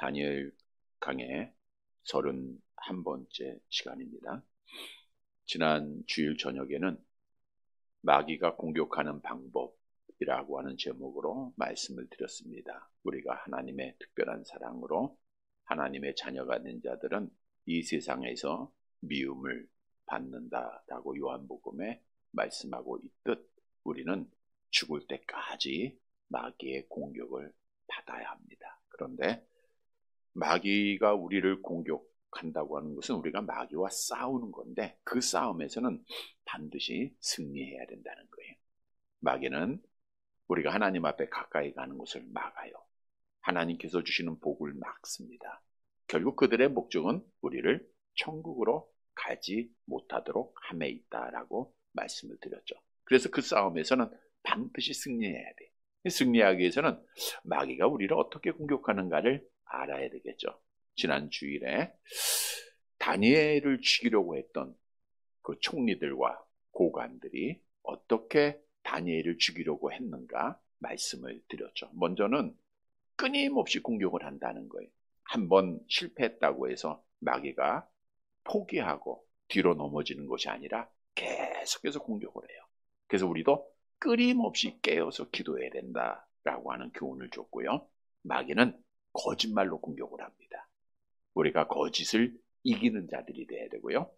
다니엘 강의 31번째 시간입니다. 지난 주일 저녁에는 마귀가 공격하는 방법이라고 하는 제목으로 말씀을 드렸습니다. 우리가 하나님의 특별한 사랑으로 하나님의 자녀가 된 자들은 이 세상에서 미움을 받는다라고 요한복음에 말씀하고 있듯 우리는 죽을 때까지 마귀의 공격을 받아야 합니다. 그런데 마귀가 우리를 공격한다고 하는 것은 우리가 마귀와 싸우는 건데 그 싸움에서는 반드시 승리해야 된다는 거예요. 마귀는 우리가 하나님 앞에 가까이 가는 것을 막아요. 하나님께서 주시는 복을 막습니다. 결국 그들의 목적은 우리를 천국으로 가지 못하도록 함에 있다라고 말씀을 드렸죠. 그래서 그 싸움에서는 반드시 승리해야 돼요. 승리하기 위해서는 마귀가 우리를 어떻게 공격하는가를 알아야 되겠죠. 지난 주일에 다니엘을 죽이려고 했던 그 총리들과 고관들이 어떻게 다니엘을 죽이려고 했는가 말씀을 드렸죠. 먼저는 끊임없이 공격을 한다는 거예요. 한번 실패했다고 해서 마귀가 포기하고 뒤로 넘어지는 것이 아니라 계속해서 공격을 해요. 그래서 우리도 끊임없이 깨어서 기도해야 된다라고 하는 교훈을 줬고요. 마귀는 거짓말로 공격을 합니다. 우리가 거짓을 이기는 자들이 돼야 되고요.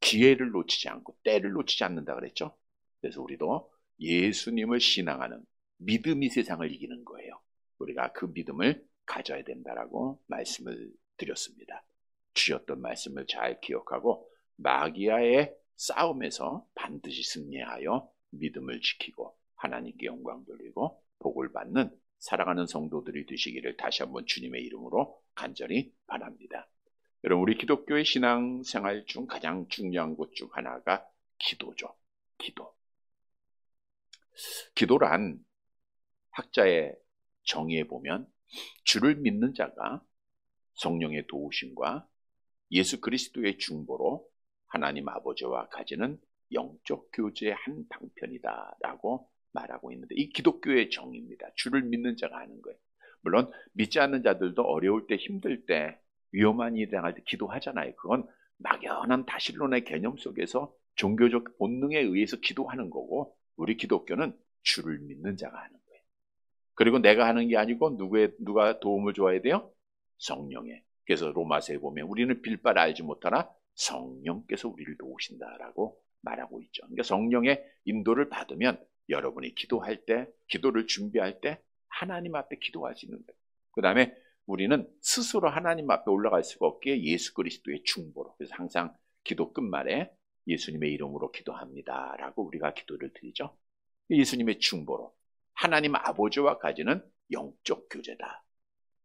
기회를 놓치지 않고 때를 놓치지 않는다 그랬죠. 그래서 우리도 예수님을 신앙하는 믿음이 세상을 이기는 거예요. 우리가 그 믿음을 가져야 된다라고 말씀을 드렸습니다. 주셨던 말씀을 잘 기억하고 마귀와의 싸움에서 반드시 승리하여 믿음을 지키고 하나님께 영광 돌리고 복을 받는 사랑하는 성도들이 되시기를 다시 한번 주님의 이름으로 간절히 바랍니다. 여러분, 우리 기독교의 신앙생활 중 가장 중요한 것 중 하나가 기도죠. 기도란 학자의 정의에 보면 주를 믿는 자가 성령의 도우심과 예수 그리스도의 중보로 하나님 아버지와 가지는 영적 교제의 한 방편이다라고 말하고 있는데 이 기독교의 정의입니다. 주를 믿는 자가 하는 거예요. 물론 믿지 않는 자들도 어려울 때 힘들 때 위험한 일이 당할 때 기도하잖아요. 그건 막연한 다신론의 개념 속에서 종교적 본능에 의해서 기도하는 거고 우리 기독교는 주를 믿는 자가 하는 거예요. 그리고 내가 하는 게 아니고 누가 도움을 줘야 돼요? 성령의. 그래서 로마서에 보면 우리는 빌바를 알지 못하나 성령께서 우리를 도우신다라고 말하고 있죠. 그러니까 성령의 인도를 받으면 여러분이 기도할 때, 기도를 준비할 때 하나님 앞에 기도할 수 있는 거예요. 그 다음에 우리는 스스로 하나님 앞에 올라갈 수가 없기에 예수 그리스도의 중보로. 그래서 항상 기도 끝말에 예수님의 이름으로 기도합니다라고 우리가 기도를 드리죠. 예수님의 중보로 하나님 아버지와 가지는 영적 교제다.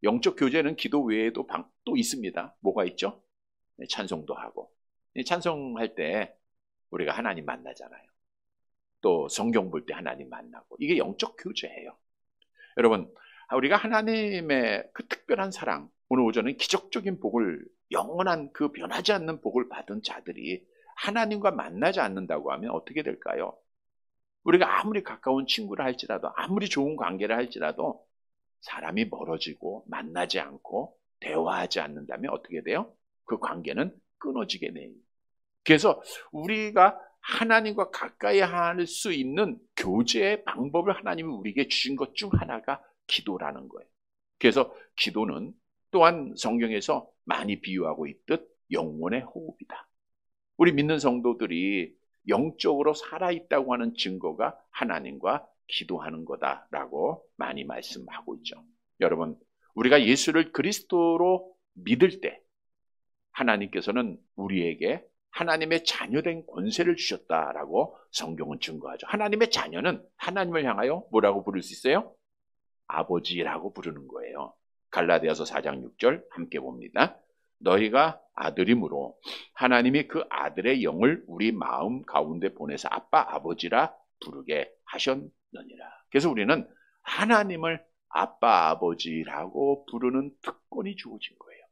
영적 교제는 기도 외에도 또 있습니다. 뭐가 있죠? 찬송도 하고. 찬송할 때 우리가 하나님 만나잖아요. 또 성경 볼 때 하나님 만나고. 이게 영적 교제예요. 여러분, 우리가 하나님의 그 특별한 사랑, 오늘 오전은 기적적인 복을, 영원한 그 변하지 않는 복을 받은 자들이 하나님과 만나지 않는다고 하면 어떻게 될까요? 우리가 아무리 가까운 친구를 할지라도, 아무리 좋은 관계를 할지라도 사람이 멀어지고 만나지 않고 대화하지 않는다면 어떻게 돼요? 그 관계는 끊어지게 돼요. 그래서 우리가 하나님과 가까이 할 수 있는 교제의 방법을 하나님이 우리에게 주신 것 중 하나가 기도라는 거예요. 그래서 기도는 또한 성경에서 많이 비유하고 있듯 영혼의 호흡이다. 우리 믿는 성도들이 영적으로 살아있다고 하는 증거가 하나님과 기도하는 거다라고 많이 말씀하고 있죠. 여러분, 우리가 예수를 그리스도로 믿을 때 하나님께서는 우리에게 하나님의 자녀된 권세를 주셨다라고 성경은 증거하죠. 하나님의 자녀는 하나님을 향하여 뭐라고 부를 수 있어요? 아버지라고 부르는 거예요. 갈라디아서 4장 6절 함께 봅니다. 너희가 아들이므로 하나님이 그 아들의 영을 우리 마음 가운데 보내서 아빠 아버지라 부르게 하셨느니라. 그래서 우리는 하나님을 아빠 아버지라고 부르는 특권이 주어진 거예요.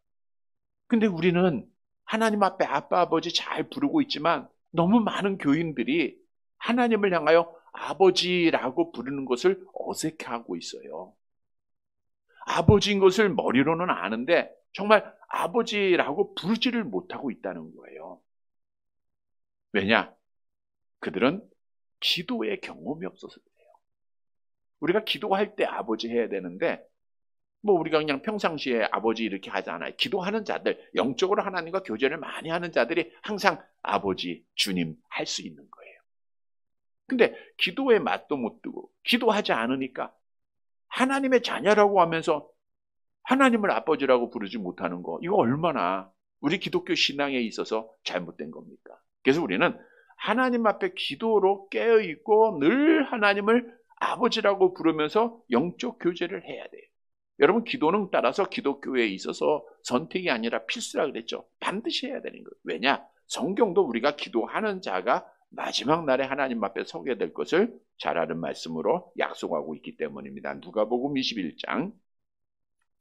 근데 우리는 하나님 앞에 아빠 아버지 잘 부르고 있지만 너무 많은 교인들이 하나님을 향하여 아버지라고 부르는 것을 어색해하고 있어요. 아버지인 것을 머리로는 아는데 정말 아버지라고 부르지를 못하고 있다는 거예요. 왜냐? 그들은 기도의 경험이 없어서 그래요. 우리가 기도할 때 아버지 해야 되는데 뭐 우리가 그냥 평상시에 아버지 이렇게 하잖아요. 기도하는 자들, 영적으로 하나님과 교제를 많이 하는 자들이 항상 아버지, 주님 할 수 있는 거예요. 근데 기도의 맛도 못 두고 기도하지 않으니까 하나님의 자녀라고 하면서 하나님을 아버지라고 부르지 못하는 거, 이거 얼마나 우리 기독교 신앙에 있어서 잘못된 겁니까? 그래서 우리는 하나님 앞에 기도로 깨어있고 늘 하나님을 아버지라고 부르면서 영적 교제를 해야 돼요. 여러분, 기도는 따라서 기독교에 있어서 선택이 아니라 필수라 그랬죠. 반드시 해야 되는 거예요. 왜냐? 성경도 우리가 기도하는 자가 마지막 날에 하나님 앞에 서게 될 것을 잘 아는 말씀으로 약속하고 있기 때문입니다. 누가복음 21장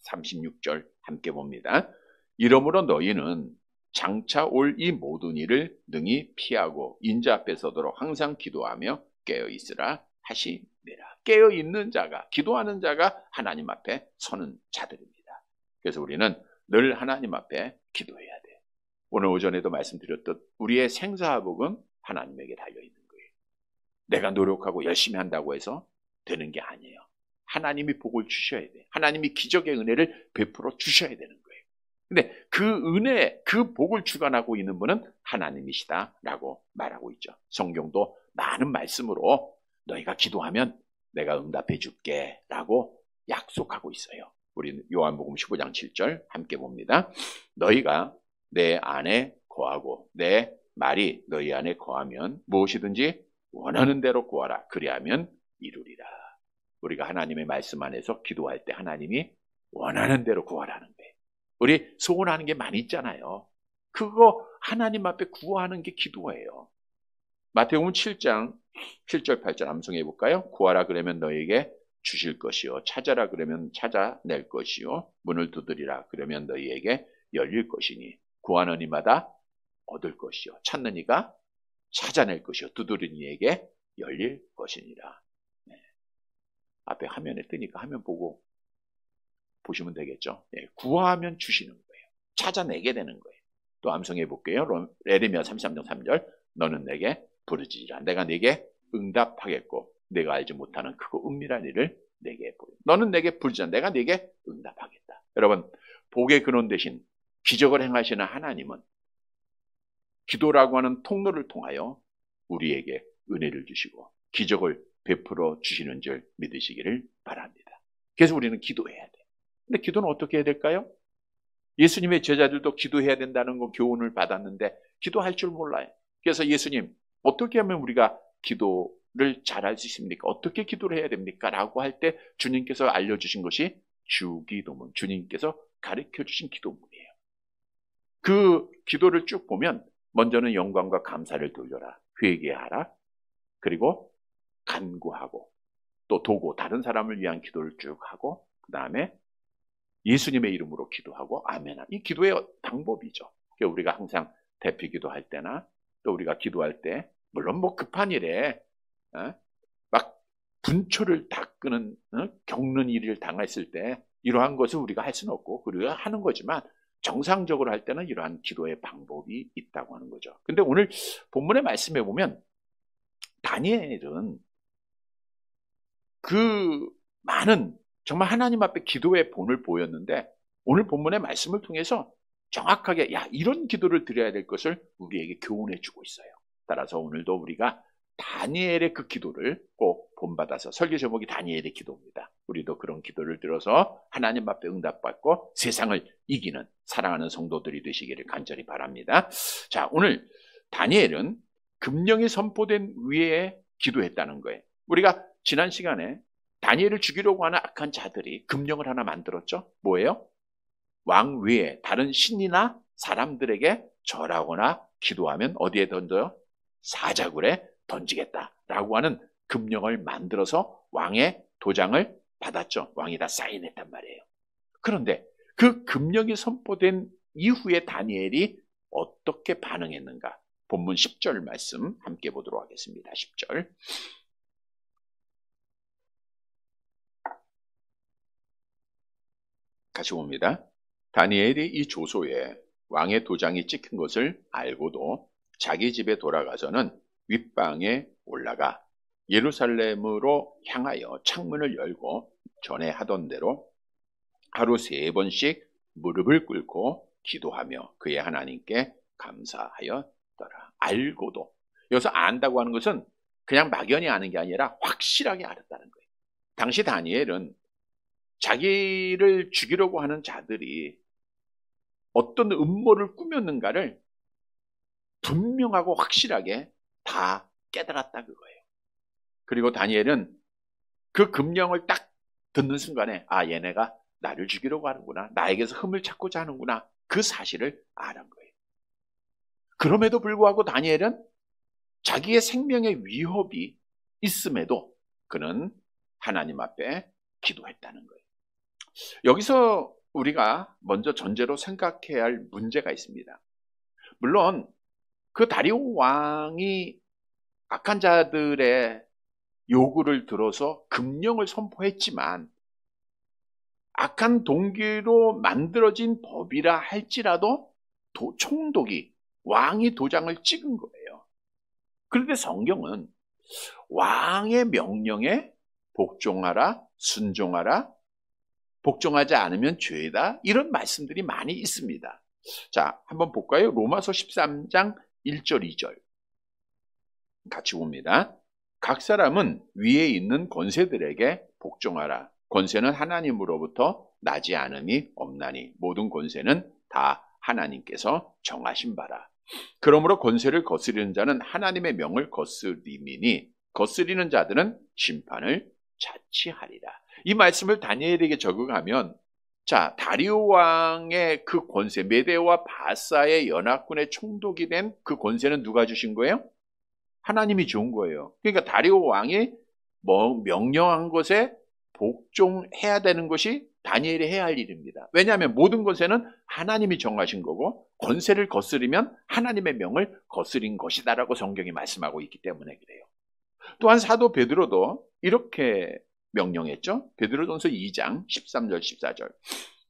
36절 함께 봅니다. 이러므로 너희는 장차 올 이 모든 일을 능히 피하고 인자 앞에 서도록 항상 기도하며 깨어있으라 하시니라. 깨어있는 자가, 기도하는 자가 하나님 앞에 서는 자들입니다. 그래서 우리는 늘 하나님 앞에 기도해야 돼요. 오늘 오전에도 말씀드렸듯 우리의 생사복은 하나님에게 달려있는 거예요. 내가 노력하고 열심히 한다고 해서 되는 게 아니에요. 하나님이 복을 주셔야 돼요. 하나님이 기적의 은혜를 베풀어 주셔야 되는 거예요. 근데 그 은혜, 그 복을 주관하고 있는 분은 하나님이시다라고 말하고 있죠. 성경도 많은 말씀으로 너희가 기도하면 내가 응답해 줄게 라고 약속하고 있어요. 우리 요한복음 15장 7절 함께 봅니다. 너희가 내 안에 거하고 내 말이 너희 안에 거하면 무엇이든지 원하는 대로 구하라. 그리하면 이루리라. 우리가 하나님의 말씀 안에서 기도할 때 하나님이 원하는 대로 구하라는 거예요. 우리 소원하는 게 많이 있잖아요. 그거 하나님 앞에 구하는 게 기도예요. 마태복음 7장 7절 8절 암송해 볼까요? 구하라 그러면 너희에게 주실 것이요, 찾아라 그러면 찾아낼 것이요, 문을 두드리라 그러면 너희에게 열릴 것이니 구하는 이마다 얻을 것이요, 찾는 이가 찾아낼 것이요, 두드리는 이에게 열릴 것이니라. 네. 앞에 화면에 뜨니까 화면 보고 보시면 되겠죠. 네. 구하면 주시는 거예요. 찾아내게 되는 거예요. 또 암송해 볼게요. 에레미야 33장 3절 너는 내게 부르짖으라. 내가 네게 응답하겠고 내가 알지 못하는 크고 은밀한 일을 내게 보여. 너는 내게 부르짖으라. 내가 네게 응답하겠다. 여러분, 복의 근원 대신 기적을 행하시는 하나님은 기도라고 하는 통로를 통하여 우리에게 은혜를 주시고 기적을 베풀어 주시는 줄 믿으시기를 바랍니다. 그래서 우리는 기도해야 돼. 근데 기도는 어떻게 해야 될까요? 예수님의 제자들도 기도해야 된다는 거 교훈을 받았는데 기도할 줄 몰라요. 그래서 예수님, 어떻게 하면 우리가 기도를 잘할 수 있습니까? 어떻게 기도를 해야 됩니까? 라고 할 때 주님께서 알려주신 것이 주기도문, 주님께서 가르쳐 주신 기도문이에요. 그 기도를 쭉 보면 먼저는 영광과 감사를 돌려라, 회개하라, 그리고 간구하고 또 도고 다른 사람을 위한 기도를 쭉 하고 그 다음에 예수님의 이름으로 기도하고 아멘. 이 기도의 방법이죠. 우리가 항상 대피 기도할 때나 또 우리가 기도할 때 물론 뭐 급한 일에 막 분초를 닦는 겪는 일을 당했을 때 이러한 것을 우리가 할 수는 없고 우리가 하는 거지만 정상적으로 할 때는 이러한 기도의 방법이 있다고 하는 거죠. 근데 오늘 본문의 말씀에 보면 다니엘은 그 많은 정말 하나님 앞에 기도의 본을 보였는데 오늘 본문의 말씀을 통해서 정확하게 이런 기도를 드려야 될 것을 우리에게 교훈해 주고 있어요. 따라서 오늘도 우리가 다니엘의 그 기도를 꼭 본받아서, 설교 제목이 다니엘의 기도입니다. 우리도 그런 기도를 들어서 하나님 앞에 응답받고 세상을 이기는 사랑하는 성도들이 되시기를 간절히 바랍니다. 자, 오늘 다니엘은 금령이 선포된 위에 기도했다는 거예요. 우리가 지난 시간에 다니엘을 죽이려고 하는 악한 자들이 금령을 하나 만들었죠. 뭐예요? 왕 외에 다른 신이나 사람들에게 절하거나 기도하면 어디에 던져요? 사자굴에 던지겠다라고 하는 금령을 만들어서 왕의 도장을 받았죠. 왕이 다 사인했단 말이에요. 그런데 그 금령이 선포된 이후에 다니엘이 어떻게 반응했는가? 본문 10절 말씀 함께 보도록 하겠습니다. 10절. 같이 봅니다. 다니엘이 이 조소에 왕의 도장이 찍힌 것을 알고도 자기 집에 돌아가서는 윗방에 올라가 예루살렘으로 향하여 창문을 열고 전에 하던 대로 하루 3번씩 무릎을 꿇고 기도하며 그의 하나님께 감사하였더라. 알고도. 여기서 안다고 하는 것은 그냥 막연히 아는 게 아니라 확실하게 알았다는 거예요. 당시 다니엘은 자기를 죽이려고 하는 자들이 어떤 음모를 꾸몄는가를 분명하고 확실하게 다 깨달았다 그거예요. 그리고 다니엘은 그 금령을 딱 듣는 순간에 얘네가 나를 죽이려고 하는구나. 나에게서 흠을 찾고자 하는구나. 그 사실을 아는 거예요. 그럼에도 불구하고 다니엘은 자기의 생명의 위협이 있음에도 그는 하나님 앞에 기도했다는 거예요. 여기서 우리가 먼저 전제로 생각해야 할 문제가 있습니다. 물론 그 다리오 왕이 악한 자들의 요구를 들어서 금령을 선포했지만 악한 동기로 만들어진 법이라 할지라도 총독이 왕이 도장을 찍은 거예요. 그런데 성경은 왕의 명령에 복종하라, 순종하라, 복종하지 않으면 죄다 이런 말씀들이 많이 있습니다. 자, 한번 볼까요? 로마서 13장 1절 2절 같이 봅니다. 각 사람은 위에 있는 권세들에게 복종하라. 권세는 하나님으로부터 나지 않음이 없나니 모든 권세는 다 하나님께서 정하신 바라. 그러므로 권세를 거스리는 자는 하나님의 명을 거스림이니 거스리는 자들은 심판을 자취하리라. 이 말씀을 다니엘에게 적용하면 자, 다리오 왕의 그 권세, 메데와 바사의 연합군의 총독이 된 그 권세는 누가 주신 거예요? 하나님이 준 거예요. 그러니까 다리오 왕이 명령한 것에 복종해야 되는 것이 다니엘이 해야 할 일입니다. 왜냐하면 모든 권세는 하나님이 정하신 거고 권세를 거스르면 하나님의 명을 거스린 것이다라고 성경이 말씀하고 있기 때문에 그래요. 또한 사도 베드로도 이렇게 명령했죠. 베드로전서 2장 13절 14절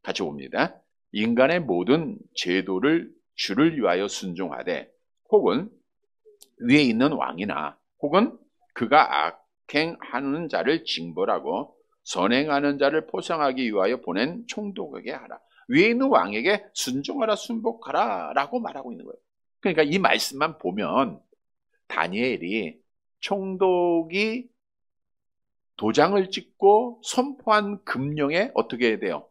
같이 봅니다. 인간의 모든 제도를 주를 위하여 순종하되 혹은 위에 있는 왕이나 혹은 그가 악행하는 자를 징벌하고 선행하는 자를 포상하기 위하여 보낸 총독에게 하라. 위에 있는 왕에게 순종하라 순복하라 라고 말하고 있는 거예요. 그러니까 이 말씀만 보면 다니엘이 총독이 도장을 찍고 선포한 금령에 어떻게 해야 돼요?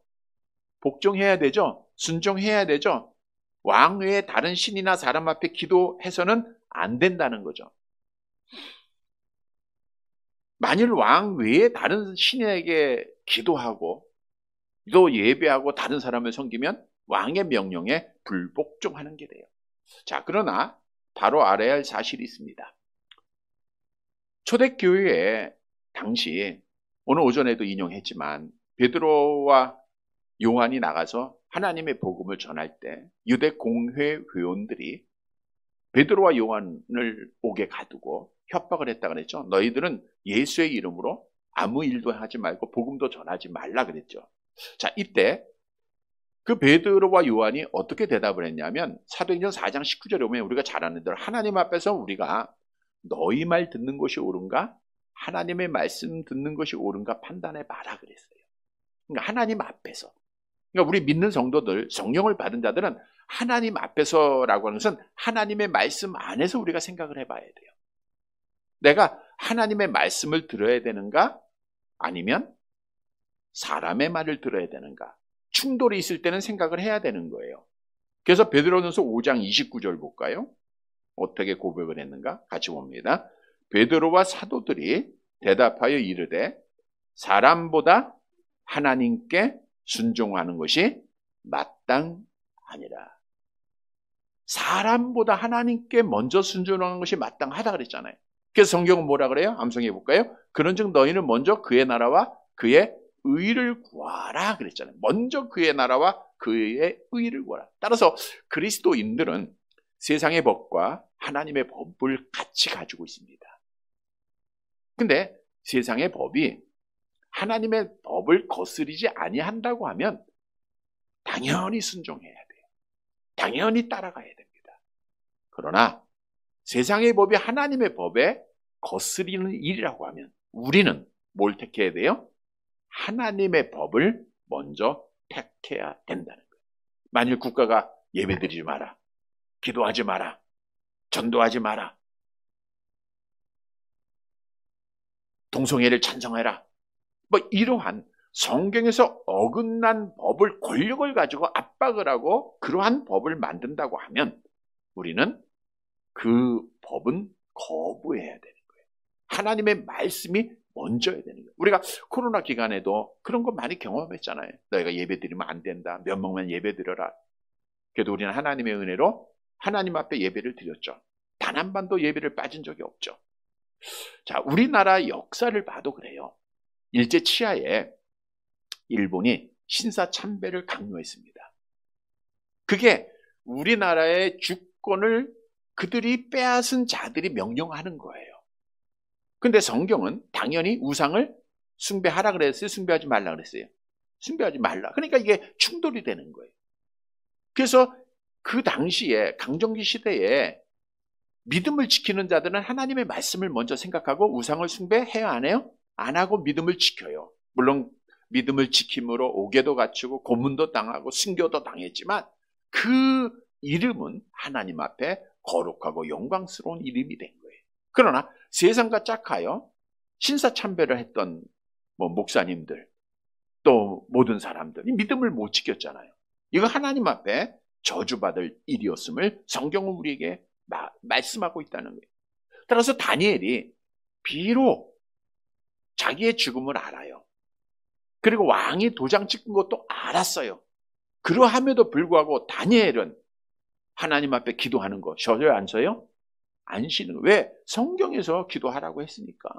복종해야 되죠? 순종해야 되죠? 왕 외에 다른 신이나 사람 앞에 기도해서는 안 된다는 거죠. 만일 왕 외에 다른 신에게 기도하고 또 예배하고 다른 사람을 섬기면 왕의 명령에 불복종하는 게 돼요. 자, 그러나 바로 알아야 할 사실이 있습니다. 초대교회에 당시 오늘 오전에도 인용했지만 베드로와 요한이 나가서 하나님의 복음을 전할 때 유대 공회 회원들이 베드로와 요한을 옥에 가두고 협박을 했다 그랬죠. 너희들은 예수의 이름으로 아무 일도 하지 말고 복음도 전하지 말라 그랬죠. 자, 이때 그 베드로와 요한이 어떻게 대답을 했냐면 사도행전 4장 19절에 보면 우리가 잘 아는 대로 하나님 앞에서 우리가 너희 말 듣는 것이 옳은가? 하나님의 말씀 듣는 것이 옳은가 판단해 봐라 그랬어요. 그러니까 하나님 앞에서. 그러니까 우리 믿는 성도들, 성령을 받은 자들은 하나님 앞에서라고 하는 것은 하나님의 말씀 안에서 우리가 생각을 해봐야 돼요. 내가 하나님의 말씀을 들어야 되는가? 아니면 사람의 말을 들어야 되는가? 충돌이 있을 때는 생각을 해야 되는 거예요. 그래서 베드로전서 5장 29절 볼까요? 어떻게 고백을 했는가? 같이 봅니다. 베드로와 사도들이 대답하여 이르되 사람보다 하나님께 순종하는 것이 마땅하니라. 사람보다 하나님께 먼저 순종하는 것이 마땅하다 그랬잖아요. 그래서 성경은 뭐라 그래요? 암송해 볼까요? 그런즉 너희는 먼저 그의 나라와 그의 의를 구하라 그랬잖아요. 먼저 그의 나라와 그의 의를 구하라. 따라서 그리스도인들은 세상의 법과 하나님의 법을 같이 가지고 있습니다. 근데 세상의 법이 하나님의 법을 거스르지 아니한다고 하면 당연히 순종해야 돼요. 당연히 따라가야 됩니다. 그러나 세상의 법이 하나님의 법에 거스리는 일이라고 하면 우리는 뭘 택해야 돼요? 하나님의 법을 먼저 택해야 된다는 거예요. 만일 국가가 예배드리지 마라, 기도하지 마라, 전도하지 마라, 동성애를 찬성해라, 뭐 이러한 성경에서 어긋난 법을, 권력을 가지고 압박을 하고 그러한 법을 만든다고 하면 우리는 그 법은 거부해야 되는 거예요. 하나님의 말씀이 먼저야 되는 거예요. 우리가 코로나 기간에도 그런 거 많이 경험했잖아요. 너희가 예배 드리면 안 된다. 몇 명만 예배 드려라. 그래도 우리는 하나님의 은혜로 하나님 앞에 예배를 드렸죠. 단 한 번도 예배를 빠진 적이 없죠. 자, 우리나라 역사를 봐도 그래요. 일제 치하에 일본이 신사참배를 강요했습니다. 그게 우리나라의 주권을 그들이 빼앗은 자들이 명령하는 거예요. 근데 성경은 당연히 우상을 숭배하라 그랬어요? 숭배하지 말라 그랬어요? 숭배하지 말라. 그러니까 이게 충돌이 되는 거예요. 그래서 그 당시에 강점기 시대에 믿음을 지키는 자들은 하나님의 말씀을 먼저 생각하고 우상을 숭배해야 안 해요? 안 하고 믿음을 지켜요. 물론 믿음을 지킴으로 옥에도 갇히고 고문도 당하고 순교도 당했지만 그 이름은 하나님 앞에 거룩하고 영광스러운 이름이 된 거예요. 그러나 세상과 짝하여 신사참배를 했던 목사님들 또 모든 사람들이 믿음을 못 지켰잖아요. 이거 하나님 앞에 저주받을 일이었음을 성경은 우리에게 말씀하고 있다는 거예요. 따라서 다니엘이 비록 자기의 죽음을 알아요. 그리고 왕이 도장 찍은 것도 알았어요. 그러함에도 불구하고 다니엘은 하나님 앞에 기도하는 거 쉬어요? 안 쉬어요? 안 쉬는 거예요. 왜? 성경에서 기도하라고 했으니까.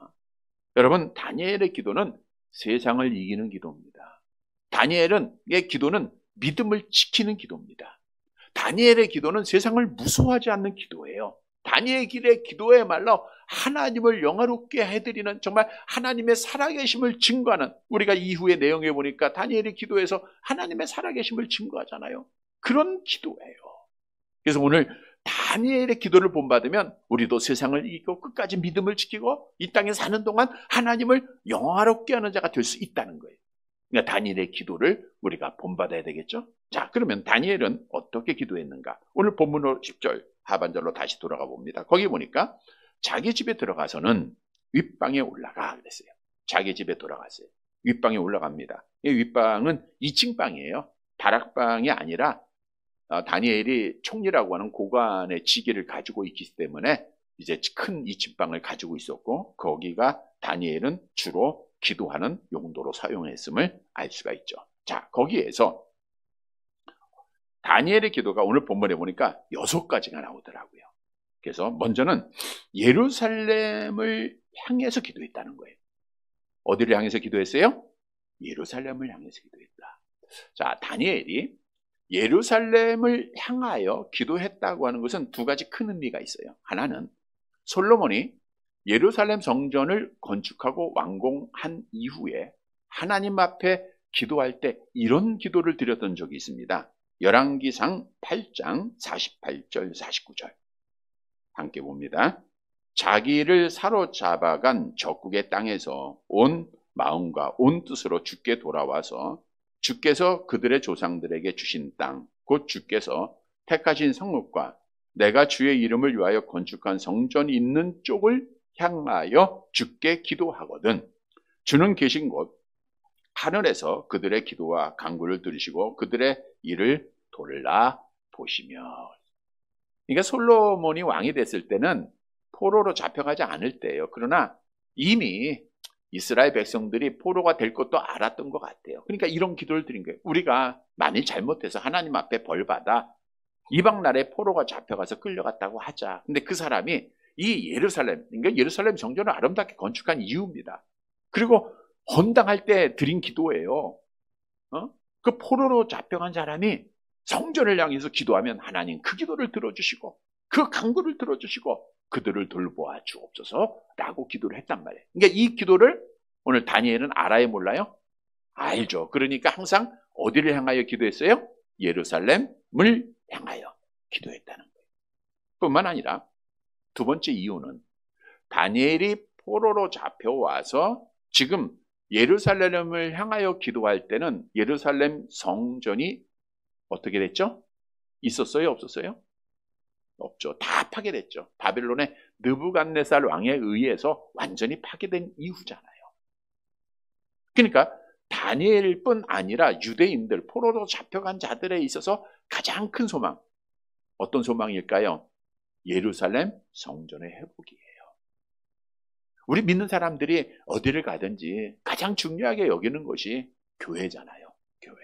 여러분, 다니엘의 기도는 세상을 이기는 기도입니다. 다니엘의 기도는 믿음을 지키는 기도입니다. 다니엘의 기도는 세상을 무서워하지 않는 기도예요. 다니엘의 기도에말로 하나님을 영화롭게 해드리는, 정말 하나님의 살아계심을 증거하는, 우리가 이후의 내용에 보니까 다니엘의 기도에서 하나님의 살아계심을 증거하잖아요. 그런 기도예요. 그래서 오늘 다니엘의 기도를 본받으면 우리도 세상을 이기고 끝까지 믿음을 지키고 이 땅에 사는 동안 하나님을 영화롭게 하는 자가 될 수 있다는 거예요. 그러니까 다니엘의 기도를 우리가 본받아야 되겠죠. 자, 그러면 다니엘은 어떻게 기도했는가? 오늘 본문 10절 하반절로 다시 돌아가 봅니다. 거기 보니까 자기 집에 들어가서는 윗방에 올라가 그랬어요. 자기 집에 돌아갔어요. 윗방에 올라갑니다. 이 윗방은 2층 방이에요. 다락방이 아니라 다니엘이 총리라고 하는 고관의 직위를 가지고 있기 때문에 이제 큰 2층 방을 가지고 있었고, 거기가 다니엘은 주로 기도하는 용도로 사용했음을 알 수가 있죠. 자, 거기에서 다니엘의 기도가 오늘 본문에 보니까 6가지가 나오더라고요. 그래서 먼저는 예루살렘을 향해서 기도했다는 거예요. 어디를 향해서 기도했어요? 예루살렘을 향해서 기도했다. 자, 다니엘이 예루살렘을 향하여 기도했다고 하는 것은 2가지 큰 의미가 있어요. 하나는 솔로몬이 예루살렘 성전을 건축하고 완공한 이후에 하나님 앞에 기도할 때 이런 기도를 드렸던 적이 있습니다. 열왕기상 8장 48절 49절 함께 봅니다. 자기를 사로잡아간 적국의 땅에서 온 마음과 온 뜻으로 주께 돌아와서 주께서 그들의 조상들에게 주신 땅, 곧 주께서 택하신 성읍과 내가 주의 이름을 위하여 건축한 성전이 있는 쪽을 향하여 주께 기도하거든 주는 계신 곳 하늘에서 그들의 기도와 간구를 들으시고 그들의 일을 돌아보시며. 그러니까 솔로몬이 왕이 됐을 때는 포로로 잡혀가지 않을 때예요. 그러나 이미 이스라엘 백성들이 포로가 될 것도 알았던 것 같아요. 그러니까 이런 기도를 드린 거예요. 우리가 만일 잘못해서 하나님 앞에 벌받아 이방 나라에 포로가 잡혀가서 끌려갔다고 하자. 근데 그 사람이 이 예루살렘, 그러니까 예루살렘 성전을 아름답게 건축한 이유입니다. 그리고 헌당할 때 드린 기도예요. 그 포로로 잡혀간 사람이 성전을 향해서 기도하면 하나님 그 기도를 들어주시고 그 간구를 들어주시고 그들을 돌보아 주옵소서라고 기도를 했단 말이에요. 그러니까 이 기도를 오늘 다니엘은 알아요, 몰라요? 알죠. 그러니까 항상 어디를 향하여 기도했어요? 예루살렘을 향하여 기도했다는 거예요. 뿐만 아니라 두 번째 이유는 다니엘이 포로로 잡혀와서 지금 예루살렘을 향하여 기도할 때는 예루살렘 성전이 어떻게 됐죠? 있었어요? 없었어요? 없죠. 다 파괴됐죠. 바벨론의 느부갓네살 왕에 의해서 완전히 파괴된 이후잖아요. 그러니까 다니엘뿐 아니라 유대인들, 포로로 잡혀간 자들에 있어서 가장 큰 소망, 어떤 소망일까요? 예루살렘 성전의 회복이에요. 우리 믿는 사람들이 어디를 가든지 가장 중요하게 여기는 것이 교회잖아요. 교회.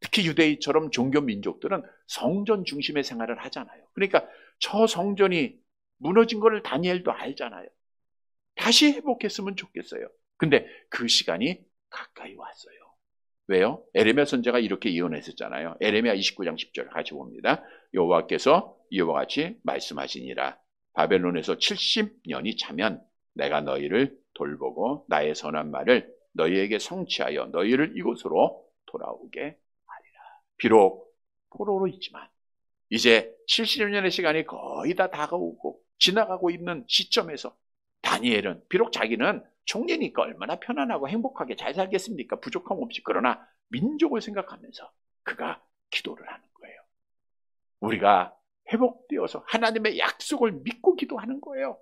특히 유대인처럼 종교 민족들은 성전 중심의 생활을 하잖아요. 그러니까 저 성전이 무너진 것을 다니엘도 알잖아요. 다시 회복했으면 좋겠어요. 근데 그 시간이 가까이 왔어요. 왜요? 에레미야 선지자가 이렇게 예언했었잖아요. 에레미야 29장 10절 같이 봅니다. 여호와께서 이와 같이 말씀하시니라. 바벨론에서 70년이 차면 내가 너희를 돌보고 나의 선한 말을 너희에게 성취하여 너희를 이곳으로 돌아오게 하리라. 비록 포로로 있지만 이제 70년의 시간이 거의 다 다가오고 지나가고 있는 시점에서 다니엘은 비록 자기는 총리니까 얼마나 편안하고 행복하게 잘 살겠습니까? 부족함 없이. 그러나 민족을 생각하면서 그가 기도를 하는 거예요. 우리가 회복되어서 하나님의 약속을 믿고 기도하는 거예요.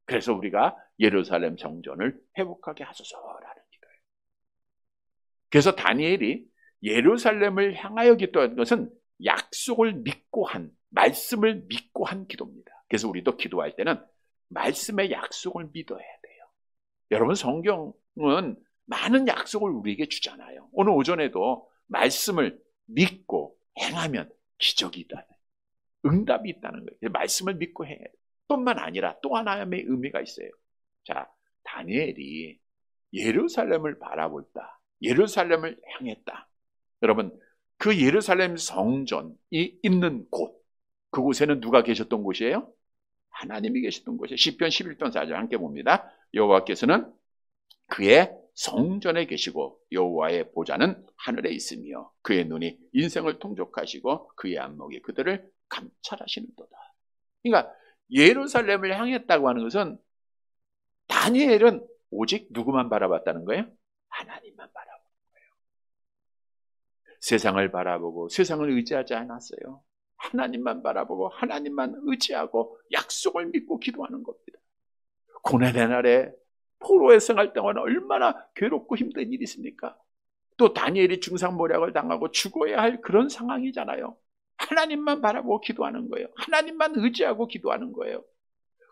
그래서 우리가 예루살렘 성전을 회복하게 하소서라는 기도예요. 그래서 다니엘이 예루살렘을 향하여 기도한 것은 약속을 믿고 한, 말씀을 믿고 한 기도입니다. 그래서 우리도 기도할 때는 말씀의 약속을 믿어야 돼요. 여러분, 성경은 많은 약속을 우리에게 주잖아요. 오늘 오전에도 말씀을 믿고 행하면 기적이 있다는, 응답이 있다는 거예요. 말씀을 믿고 해야 돼요. 뿐만 아니라 또 하나의 의미가 있어요. 자, 다니엘이 예루살렘을 바라보다, 예루살렘을 향했다. 여러분, 그 예루살렘 성전이 있는 곳, 그곳에는 누가 계셨던 곳이에요? 하나님이 계셨던 곳이에요. 시편 11편 4절 함께 봅니다. 여호와께서는 그의 성전에 계시고 여호와의 보좌는 하늘에 있으며 그의 눈이 인생을 통촉하시고 그의 안목이 그들을 감찰하시는도다. 그러니까 예루살렘을 향했다고 하는 것은 다니엘은 오직 누구만 바라봤다는 거예요? 하나님만 바라보는 거예요. 세상을 바라보고 세상을 의지하지 않았어요. 하나님만 바라보고 하나님만 의지하고 약속을 믿고 기도하는 겁니다. 고난의 날에 포로의 생활 동안 얼마나 괴롭고 힘든 일이 있습니까? 또 다니엘이 중상모략을 당하고 죽어야 할 그런 상황이잖아요. 하나님만 바라보고 기도하는 거예요. 하나님만 의지하고 기도하는 거예요.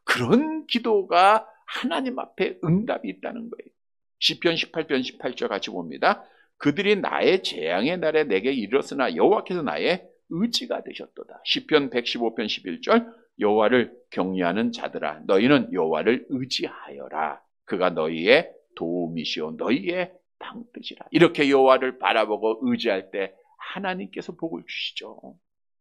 그런 기도가 하나님 앞에 응답이 있다는 거예요. 시편 18편 18절 같이 봅니다. 그들이 나의 재앙의 날에 내게 이르렀으나 여호와께서 나의 의지가 되셨도다. 시편 115편 11절 여호와를 경외하는 자들아 너희는 여호와를 의지하여라. 그가 너희의 도움이시오 너희의 방뜻이라. 이렇게 여호와를 바라보고 의지할 때 하나님께서 복을 주시죠.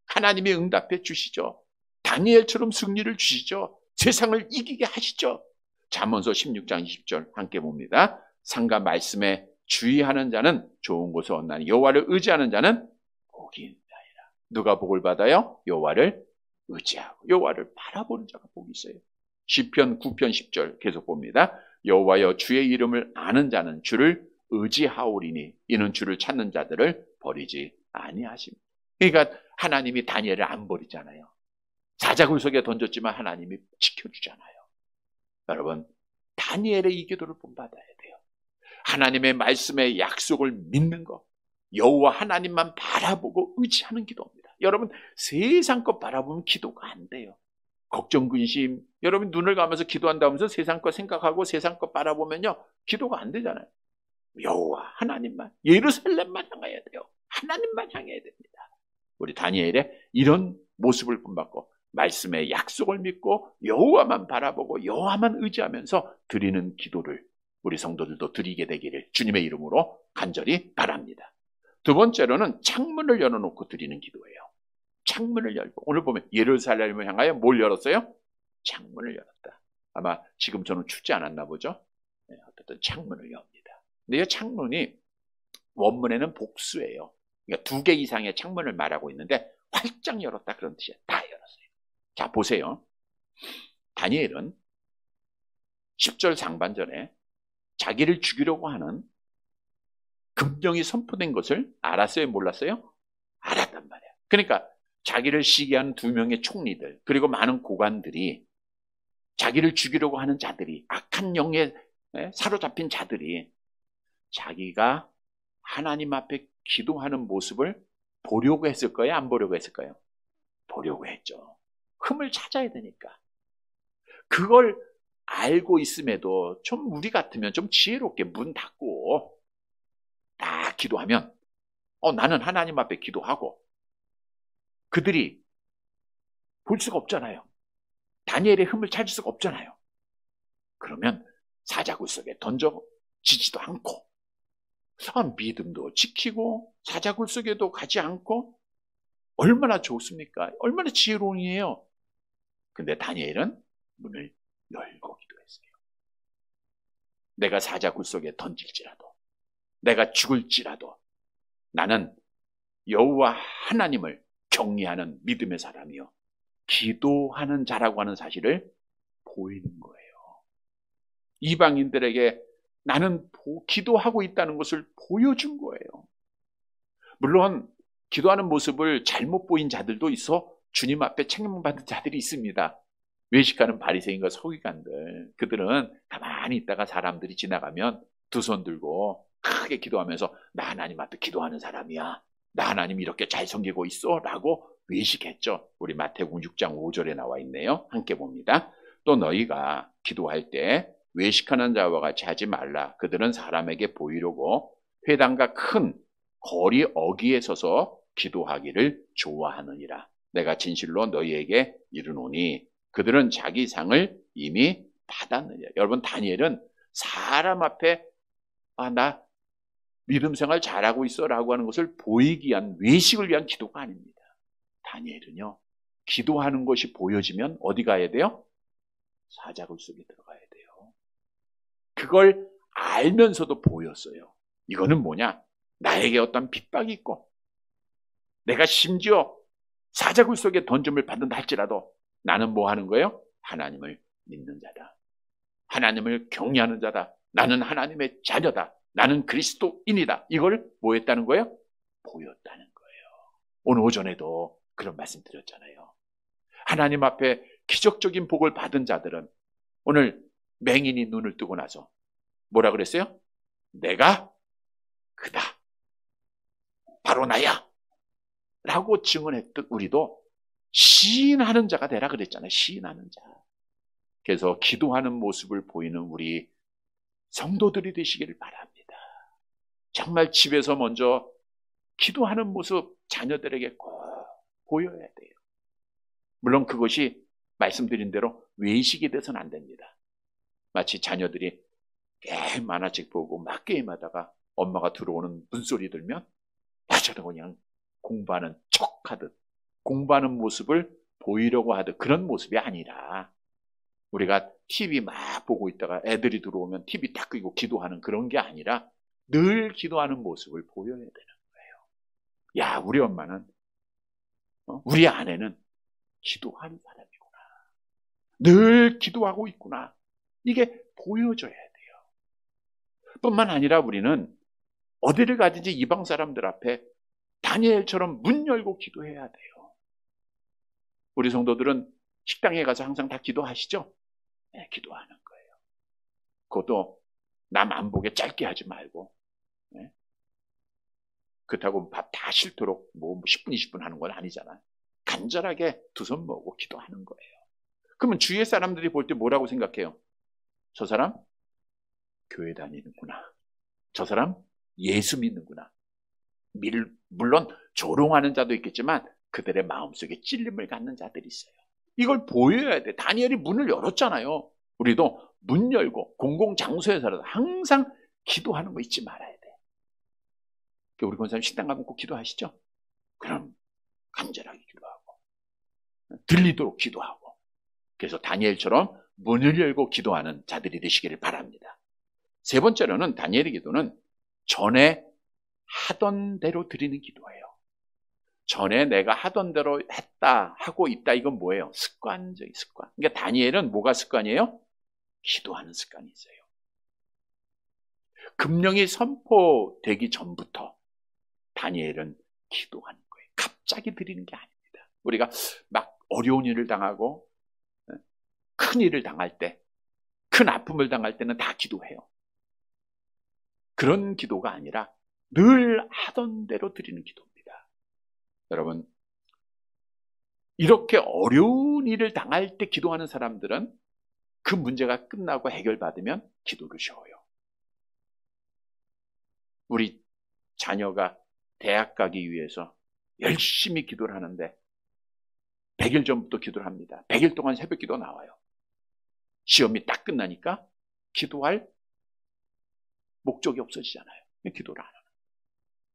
하나님이 응답해 주시죠. 다니엘처럼 승리를 주시죠. 세상을 이기게 하시죠. 잠언서 16장 20절 함께 봅니다. 상과 말씀에 주의하는 자는 좋은 곳을 얻나니 여호와를 의지하는 자는 복이 있나이다. 누가 복을 받아요? 여호와를 의지하고 여호와를 바라보는 자가 복이 있어요. 시편 9편 10절 계속 봅니다. 여호와여 주의 이름을 아는 자는 주를 의지하오리니 이는 주를 찾는 자들을 버리지 아니하십니다. 그러니까 하나님이 다니엘을 안 버리잖아요. 사자굴 속에 던졌지만 하나님이 지켜주잖아요. 여러분, 다니엘의 이 기도를 본받아야 돼요. 하나님의 말씀의 약속을 믿는 것, 여호와 하나님만 바라보고 의지하는 기도입니다. 여러분, 세상 것 바라보면 기도가 안 돼요. 걱정, 근심, 여러분 눈을 감아서 기도한다면서 세상 것 생각하고 세상 것 바라보면요 기도가 안 되잖아요. 여호와 하나님만, 예루살렘만 향해야 돼요. 하나님만 향해야 됩니다. 우리 다니엘의 이런 모습을 본받고 말씀의 약속을 믿고 여호와만 바라보고 여호와만 의지하면서 드리는 기도를 우리 성도들도 드리게 되기를 주님의 이름으로 간절히 바랍니다. 두 번째로는 창문을 열어놓고 드리는 기도예요. 창문을 열고, 오늘 보면 예루살렘을 향하여 뭘 열었어요? 창문을 열었다. 아마 지금 저는 춥지 않았나 보죠? 네, 어쨌든 창문을 엽니다. 근데 이 창문이 원문에는 복수예요. 그러니까 2개 이상의 창문을 말하고 있는데 활짝 열었다 그런 뜻이에요. 다 열었어요. 자, 보세요. 다니엘은 10절 상반절에 자기를 죽이려고 하는 급령이 선포된 것을 알았어요? 몰랐어요? 알았단 말이에요. 그러니까 자기를 시기한 2명의 총리들 그리고 많은 고관들이 자기를 죽이려고 하는 자들이 악한 영에 사로잡힌 자들이 자기가 하나님 앞에 기도하는 모습을 보려고 했을 거예요? 안 보려고 했을 거예요? 보려고 했죠. 흠을 찾아야 되니까. 그걸 알고 있음에도 좀 우리 같으면 좀 지혜롭게 문 닫고 딱 기도하면 나는 하나님 앞에 기도하고 그들이 볼 수가 없잖아요. 다니엘의 흠을 찾을 수가 없잖아요. 그러면 사자굴 속에 던져지지도 않고 믿음도 지키고 사자굴 속에도 가지 않고 얼마나 좋습니까? 얼마나 지혜로운 일이에요. 근데 다니엘은 문을 열고 기도했어요. 내가 사자굴 속에 던질지라도 내가 죽을지라도 나는 여호와 하나님을 경외하는 믿음의 사람이요 기도하는 자라고 하는 사실을 보이는 거예요. 이방인들에게 나는 기도하고 있다는 것을 보여준 거예요. 물론 기도하는 모습을 잘못 보인 자들도 있어 주님 앞에 책망받은 자들이 있습니다. 외식하는 바리새인과 서기관들, 그들은 가만히 있다가 사람들이 지나가면 2손 들고 크게 기도하면서 나 하나님 앞에 기도하는 사람이야. 나 하나님 이렇게 잘 섬기고 있어 라고 외식했죠. 우리 마태복음 6장 5절에 나와 있네요. 함께 봅니다. 또 너희가 기도할 때 외식하는 자와 같이 하지 말라. 그들은 사람에게 보이려고 회당과 큰 거리 어귀에 서서 기도하기를 좋아하느니라. 내가 진실로 너희에게 이르노니 그들은 자기 상을 이미 받았느니라. 여러분, 다니엘은 사람 앞에 나 믿음 생활 잘하고 있어 라고 하는 것을 보이기 위한, 외식을 위한 기도가 아닙니다. 다니엘은요, 기도하는 것이 보여지면 어디 가야 돼요? 사자굴 속에 들어가야 돼요. 그걸 알면서도 보였어요. 이거는 뭐냐? 나에게 어떤 핍박이 있고 내가 심지어 사자굴 속에 던짐을 받는다 할지라도 나는 뭐 하는 거예요? 하나님을 믿는 자다. 하나님을 경외하는 자다. 나는 하나님의 자녀다. 나는 그리스도인이다. 이걸 뭐 했다는 거예요? 보였다는 거예요. 오늘 오전에도 그런 말씀 드렸잖아요. 하나님 앞에 기적적인 복을 받은 자들은 오늘 맹인이 눈을 뜨고 나서 뭐라 그랬어요? 내가 그다. 바로 나야. 라고 증언했던 우리도 시인하는 자가 되라 그랬잖아요. 시인하는 자. 그래서 기도하는 모습을 보이는 우리 성도들이 되시기를 바랍니다. 정말 집에서 먼저 기도하는 모습 자녀들에게 꼭 보여야 돼요. 물론 그것이 말씀드린 대로 외식이 돼서는 안 됩니다. 마치 자녀들이 게임 만화책 보고 막 게임하다가 엄마가 들어오는 문소리 들면 저도 그냥 공부하는 척하듯 공부하는 모습을 보이려고 하듯 그런 모습이 아니라 우리가 TV 막 보고 있다가 애들이 들어오면 TV 딱 끄고 기도하는 그런 게 아니라 늘 기도하는 모습을 보여야 되는 거예요. 야, 우리 엄마는 우리 아내는 기도하는 사람이구나. 늘 기도하고 있구나. 이게 보여져야 돼요. 뿐만 아니라 우리는 어디를 가든지 이방 사람들 앞에 다니엘처럼 문 열고 기도해야 돼요. 우리 성도들은 식당에 가서 항상 다 기도하시죠? 네, 기도하는 거예요. 그것도 남 안 보게 짧게 하지 말고, 네? 그렇다고 밥 다 싫도록 뭐 10분, 20분 하는 건 아니잖아요. 간절하게 두 손 모으고 기도하는 거예요. 그러면 주위의 사람들이 볼 때 뭐라고 생각해요? 저 사람 교회 다니는구나. 저 사람 예수 믿는구나. 물론 조롱하는 자도 있겠지만 그들의 마음속에 찔림을 갖는 자들이 있어요. 이걸 보여야 돼. 다니엘이 문을 열었잖아요. 우리도 문 열고 공공장소에서라도 항상 기도하는 거 잊지 말아야 돼. 우리 권사님 식당 가면 꼭 기도하시죠? 그럼 간절하게 기도하고 들리도록 기도하고 그래서 다니엘처럼 문을 열고 기도하는 자들이 되시기를 바랍니다. 세 번째로는 다니엘의 기도는 전에 하던 대로 드리는 기도예요. 전에 내가 하던 대로 했다, 하고 있다, 이건 뭐예요? 습관적인 습관. 그러니까 다니엘은 뭐가 습관이에요? 기도하는 습관이 있어요. 금령이 선포되기 전부터 다니엘은 기도하는 거예요. 갑자기 드리는 게 아닙니다. 우리가 막 어려운 일을 당하고 큰 일을 당할 때, 큰 아픔을 당할 때는 다 기도해요. 그런 기도가 아니라 늘 하던 대로 드리는 기도입니다. 여러분, 이렇게 어려운 일을 당할 때 기도하는 사람들은 그 문제가 끝나고 해결받으면 기도를 쉬어요. 우리 자녀가 대학 가기 위해서 열심히 기도를 하는데 100일 전부터 기도를 합니다. 100일 동안 새벽 기도 나와요. 시험이 딱 끝나니까 기도할 목적이 없어지잖아요. 기도를 안 하는.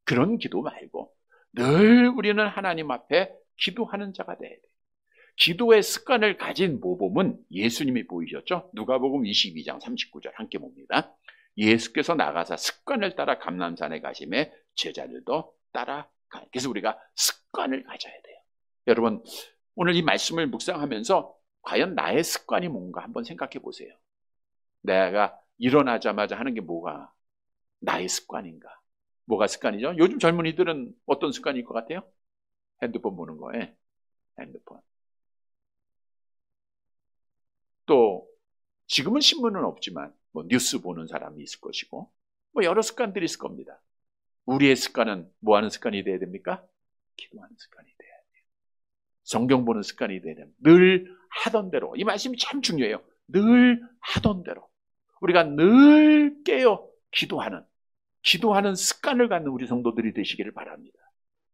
그런 기도 말고 늘 우리는 하나님 앞에 기도하는 자가 돼야 돼요. 기도의 습관을 가진 모범은 예수님이 보이셨죠? 누가복음 22장 39절 함께 봅니다. 예수께서 나가사 습관을 따라 감람산에 가심에 제자들도 따라가. 그래서 우리가 습관을 가져야 돼요. 여러분, 오늘 이 말씀을 묵상하면서 과연 나의 습관이 뭔가 한번 생각해 보세요. 내가 일어나자마자 하는 게 뭐가 나의 습관인가? 뭐가 습관이죠? 요즘 젊은이들은 어떤 습관일 것 같아요? 핸드폰 보는 거예요. 핸드폰. 또 지금은 신문은 없지만 뭐 뉴스 보는 사람이 있을 것이고 뭐 여러 습관들이 있을 겁니다. 우리의 습관은 뭐 하는 습관이 돼야 됩니까? 기도하는 습관이 돼야 돼요. 성경 보는 습관이 돼야 됩니다. 늘 하던 대로. 이 말씀이 참 중요해요. 늘 하던 대로. 우리가 늘 깨어 기도하는 습관을 갖는 우리 성도들이 되시기를 바랍니다.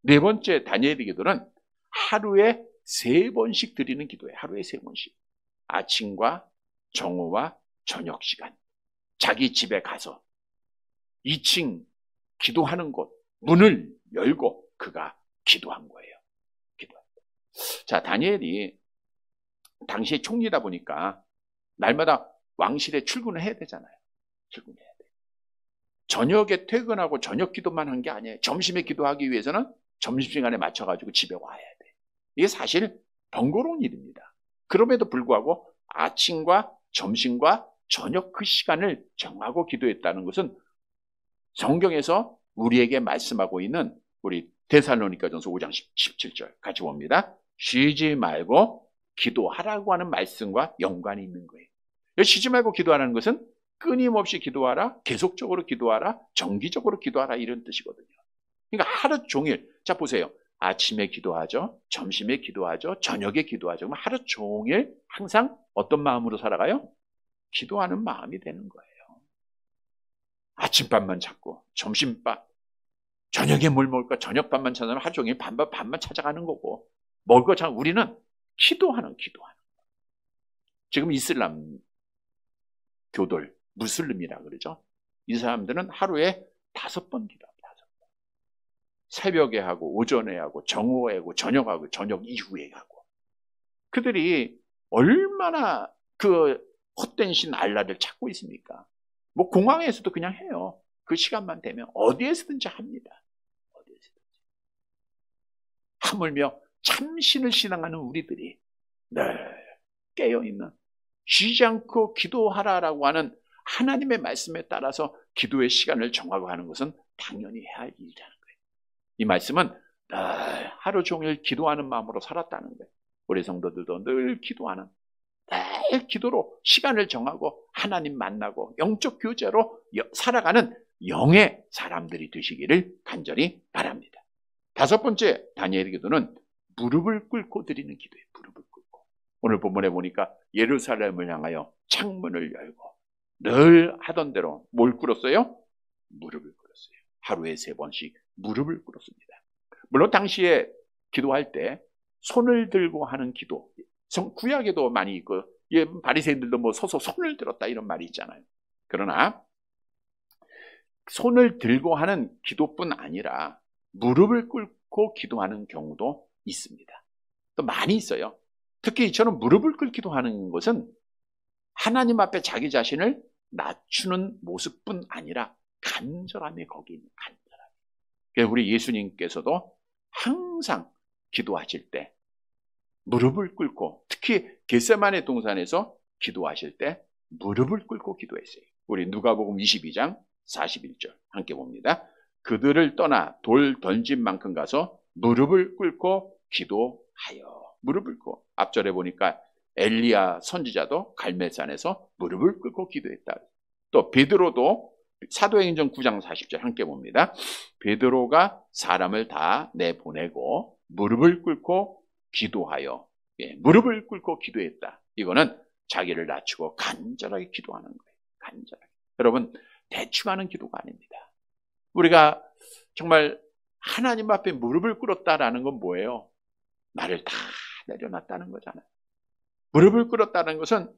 네 번째, 다니엘의 기도는 하루에 3번씩 드리는 기도예요. 하루에 3번씩. 아침과 정오와 저녁 시간. 자기 집에 가서 2층 기도하는 곳 문을 열고 그가 기도한 거예요. 기도합니다. 자, 다니엘이 당시에 총리다 보니까 날마다 왕실에 출근을 해야 되잖아요. 출근해야 돼요. 저녁에 퇴근하고 저녁 기도만 한 게 아니에요. 점심에 기도하기 위해서는 점심시간에 맞춰가지고 집에 와야 돼요. 이게 사실 번거로운 일입니다. 그럼에도 불구하고 아침과 점심과 저녁 그 시간을 정하고 기도했다는 것은 성경에서 우리에게 말씀하고 있는 우리 데살로니가전서 5장 17절 같이 봅니다. 쉬지 말고 기도하라고 하는 말씀과 연관이 있는 거예요. 쉬지 말고 기도하라는 것은 끊임없이 기도하라, 계속적으로 기도하라, 정기적으로 기도하라 이런 뜻이거든요. 그러니까 하루 종일, 자 보세요. 아침에 기도하죠, 점심에 기도하죠, 저녁에 기도하죠. 그럼 하루 종일 항상 어떤 마음으로 살아가요? 기도하는 마음이 되는 거예요. 아침밥만 찾고 점심밥, 저녁에 뭘 먹을까? 저녁밥만 찾아면 하루 종일 밥만 찾아가는 거고 먹을 거 참 우리는 기도하는 지금 이슬람 교돌, 무슬림이라 그러죠. 이 사람들은 하루에 5번 기도합니다. 5번. 새벽에 하고 오전에 하고 정오에 하고 저녁하고 저녁 이후에 하고. 그들이 얼마나 그 헛된 신 알라를 찾고 있습니까? 뭐 공항에서도 그냥 해요. 그 시간만 되면 어디에서든지 합니다. 어디에서든지. 하물며 참신을 신앙하는 우리들이 늘 깨어있는, 쉬지 않고 기도하라라고 하는 하나님의 말씀에 따라서 기도의 시간을 정하고 하는 것은 당연히 해야 할 일이라는 거예요. 이 말씀은 늘 하루 종일 기도하는 마음으로 살았다는 거예요. 우리 성도들도 늘 기도하는, 늘 기도로 시간을 정하고 하나님 만나고 영적 교제로 살아가는 영의 사람들이 되시기를 간절히 바랍니다. 5번째, 다니엘의 기도는 무릎을 꿇고 드리는 기도예요. 무릎을 꿇고. 오늘 본문에 보니까 예루살렘을 향하여 창문을 열고 늘 하던 대로 뭘 꿇었어요? 무릎을 꿇었어요. 하루에 3번씩 무릎을 꿇었습니다. 물론 당시에 기도할 때 손을 들고 하는 기도, 구약에도 많이 있고 바리새인들도 뭐 서서 손을 들었다 이런 말이 있잖아요. 그러나 손을 들고 하는 기도뿐 아니라 무릎을 꿇고 기도하는 경우도 있습니다. 또 많이 있어요. 특히 이처럼 무릎을 꿇기도 하는 것은 하나님 앞에 자기 자신을 낮추는 모습뿐 아니라 간절함이 거기 있는 간절함. 그래서 우리 예수님께서도 항상 기도하실 때 무릎을 꿇고, 특히 겟세마네 동산에서 기도하실 때 무릎을 꿇고 기도했어요. 우리 누가복음 22장 41절 함께 봅니다. 그들을 떠나 돌 던진 만큼 가서 무릎을 꿇고 기도하여. 무릎을 꿇고. 앞절에 보니까 엘리야 선지자도 갈멜산에서 무릎을 꿇고 기도했다. 또 베드로도 사도행전 9장 40절 함께 봅니다. 베드로가 사람을 다 내보내고 무릎을 꿇고 기도하여. 무릎을 꿇고 기도했다. 이거는 자기를 낮추고 간절하게 기도하는 거예요. 간절하게. 여러분, 대충 하는 기도가 아닙니다. 우리가 정말 하나님 앞에 무릎을 꿇었다라는 건 뭐예요? 나를 다 내려놨다는 거잖아요. 무릎을 꿇었다는 것은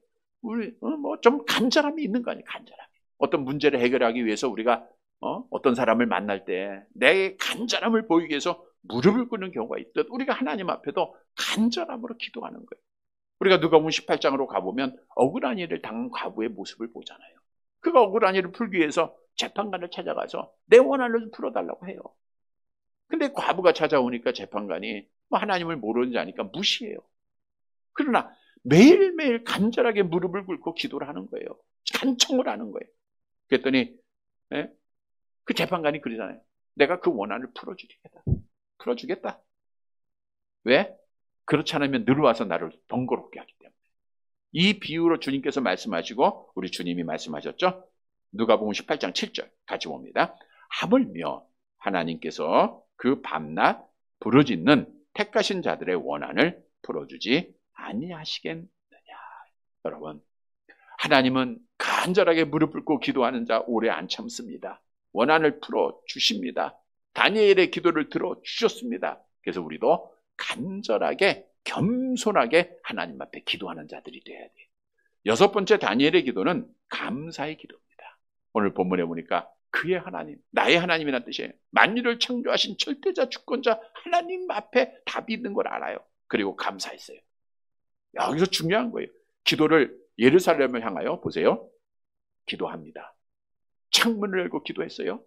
우리 좀 간절함이 있는 거 아니에요. 간절함이. 어떤 문제를 해결하기 위해서 우리가 어떤 사람을 만날 때 내 간절함을 보이기 위해서 무릎을 꿇는 경우가 있듯 우리가 하나님 앞에도 간절함으로 기도하는 거예요. 우리가 누가복음 18장으로 가보면 억울한 일을 당한 과부의 모습을 보잖아요. 그가 억울한 일을 풀기 위해서 재판관을 찾아가서 내 원한을 좀 풀어달라고 해요. 근데 과부가 찾아오니까 재판관이 하나님을 모르는 자니까 무시해요. 그러나 매일매일 간절하게 무릎을 꿇고 기도를 하는 거예요. 간청을 하는 거예요. 그랬더니 그 재판관이 그러잖아요. 내가 그 원한을 풀어주겠다. 왜? 그렇지 않으면 늘어와서 나를 번거롭게 하기 때문에. 이 비유로 주님께서 말씀하시고 우리 주님이 말씀하셨죠. 누가복음 18장 7절 같이 봅니다. 하물며 하나님께서 그 밤낮 부르짖는 택하신 자들의 원한을 풀어주지 아니하시겠느냐. 여러분, 하나님은 간절하게 무릎 꿇고 기도하는 자 오래 안 참습니다. 원한을 풀어주십니다. 다니엘의 기도를 들어주셨습니다. 그래서 우리도 간절하게 겸손하게 하나님 앞에 기도하는 자들이 돼야 돼요. 여섯 번째 다니엘의 기도는 감사의 기도입니다. 오늘 본문에 보니까 그의 하나님, 나의 하나님이라는 뜻이에요. 만유를 창조하신 절대자 주권자 하나님 앞에 답이 있는 걸 알아요. 그리고 감사했어요. 여기서 중요한 거예요. 기도를 예루살렘을 향하여 보세요. 기도합니다. 창문을 열고 기도했어요.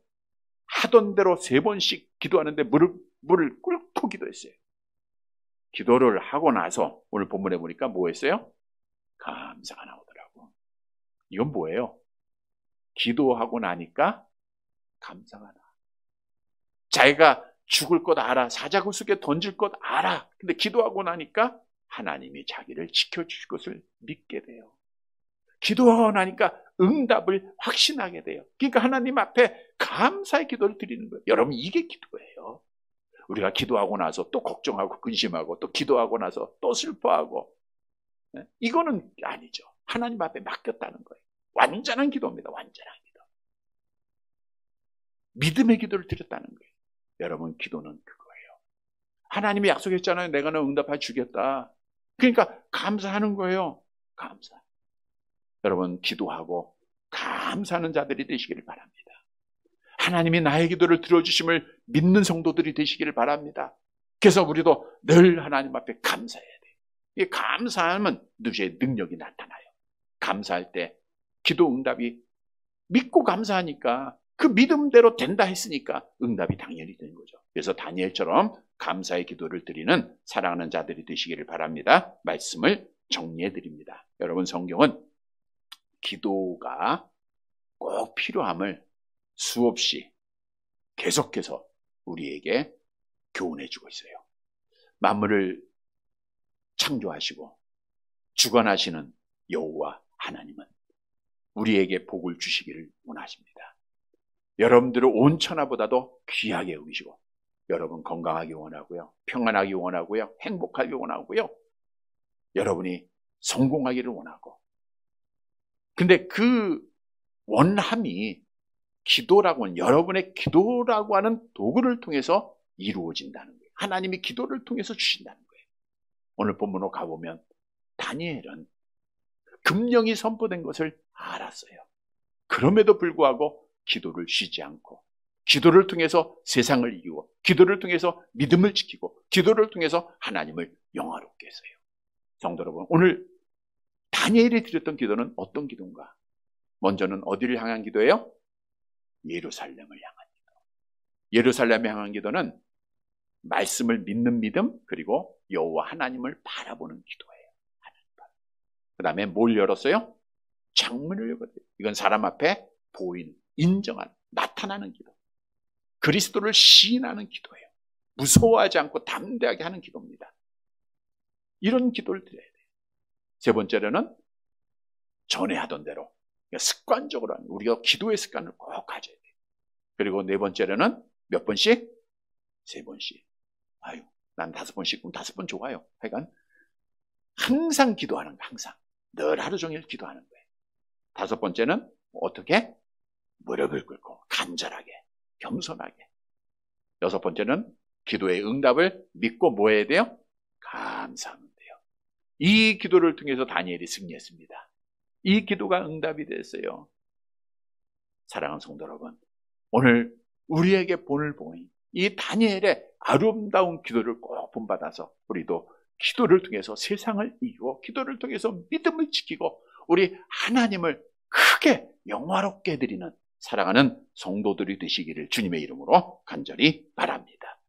하던 대로 3번씩 기도하는데 무릎을 꿇고 기도했어요. 기도를 하고 나서 오늘 본문에 보니까 뭐 했어요? 감사가 나오더라고. 이건 뭐예요? 기도하고 나니까 감사가 나. 자기가 죽을 것 알아. 사자굴 속에 던질 것 알아. 근데 기도하고 나니까 하나님이 자기를 지켜주실 것을 믿게 돼요. 기도하고 나니까 응답을 확신하게 돼요. 그러니까 하나님 앞에 감사의 기도를 드리는 거예요. 여러분, 이게 기도예요. 우리가 기도하고 나서 또 걱정하고 근심하고 또 기도하고 나서 또 슬퍼하고, 이거는 아니죠. 하나님 앞에 맡겼다는 거예요. 완전한 기도입니다. 완전한 기도. 믿음의 기도를 드렸다는 거예요. 여러분, 기도는 그거예요. 하나님이 약속했잖아요. 내가 너 응답해 주겠다. 그러니까 감사하는 거예요. 감사. 여러분, 기도하고 감사하는 자들이 되시기를 바랍니다. 하나님이 나의 기도를 들어주심을 믿는 성도들이 되시기를 바랍니다. 그래서 우리도 늘 하나님 앞에 감사해야 돼요. 이 감사하면 누구의 능력이 나타나요. 감사할 때 기도 응답이 믿고 감사하니까 그 믿음대로 된다 했으니까 응답이 당연히 되는 거죠. 그래서 다니엘처럼 감사의 기도를 드리는 사랑하는 자들이 되시기를 바랍니다. 말씀을 정리해 드립니다. 여러분, 성경은 기도가 꼭 필요함을 수없이 계속해서 우리에게 교훈해 주고 있어요. 만물을 창조하시고 주관하시는 여호와 하나님은 우리에게 복을 주시기를 원하십니다. 여러분들을 온 천하보다도 귀하게 여기시고 여러분 건강하기 원하고요. 평안하기 원하고요. 행복하기 원하고요. 여러분이 성공하기를 원하고, 근데 그 원함이 기도라고 하는, 여러분의 기도라고 하는 도구를 통해서 이루어진다는 거예요. 하나님이 기도를 통해서 주신다는 거예요. 오늘 본문으로 가보면 다니엘은 금령이 선포된 것을 알았어요. 그럼에도 불구하고 기도를 쉬지 않고 기도를 통해서 세상을 이기고 기도를 통해서 믿음을 지키고 기도를 통해서 하나님을 영화롭게 했어요. 성도 여러분, 오늘 다니엘이 드렸던 기도는 어떤 기도인가? 먼저는 어디를 향한 기도예요? 예루살렘을 향한 기도. 예루살렘에 향한 기도는 말씀을 믿는 믿음, 그리고 여호와 하나님을 바라보는 기도예요. 그 다음에 뭘 열었어요? 창문을 열었어요. 이건 사람 앞에 보이는, 인정하는, 나타나는 기도. 그리스도를 시인하는 기도예요. 무서워하지 않고 담대하게 하는 기도입니다. 이런 기도를 드려야 돼요. 세 번째로는 전에 하던 대로 습관적으로 하는, 우리가 기도의 습관을 꼭 가져야 돼요. 그리고 네 번째로는 몇 번씩? 3번씩. 아유, 난 5번씩, 그럼 5번 좋아요. 하여간 항상 기도하는 거예요. 항상. 늘 하루 종일 기도하는 거예요. 5번째는 어떻게? 무릎을 꿇고 간절하게, 겸손하게. 6번째는 기도의 응답을 믿고 뭐 해야 돼요? 감사하면 돼요. 이 기도를 통해서 다니엘이 승리했습니다. 이 기도가 응답이 됐어요. 사랑하는 성도 여러분, 오늘 우리에게 본을 보니 이 다니엘의 아름다운 기도를 꼭 본받아서 우리도 기도를 통해서 세상을 이기고 기도를 통해서 믿음을 지키고 우리 하나님을 크게 영화롭게 드리는 사랑하는 성도들이 되시기를 주님의 이름으로 간절히 바랍니다.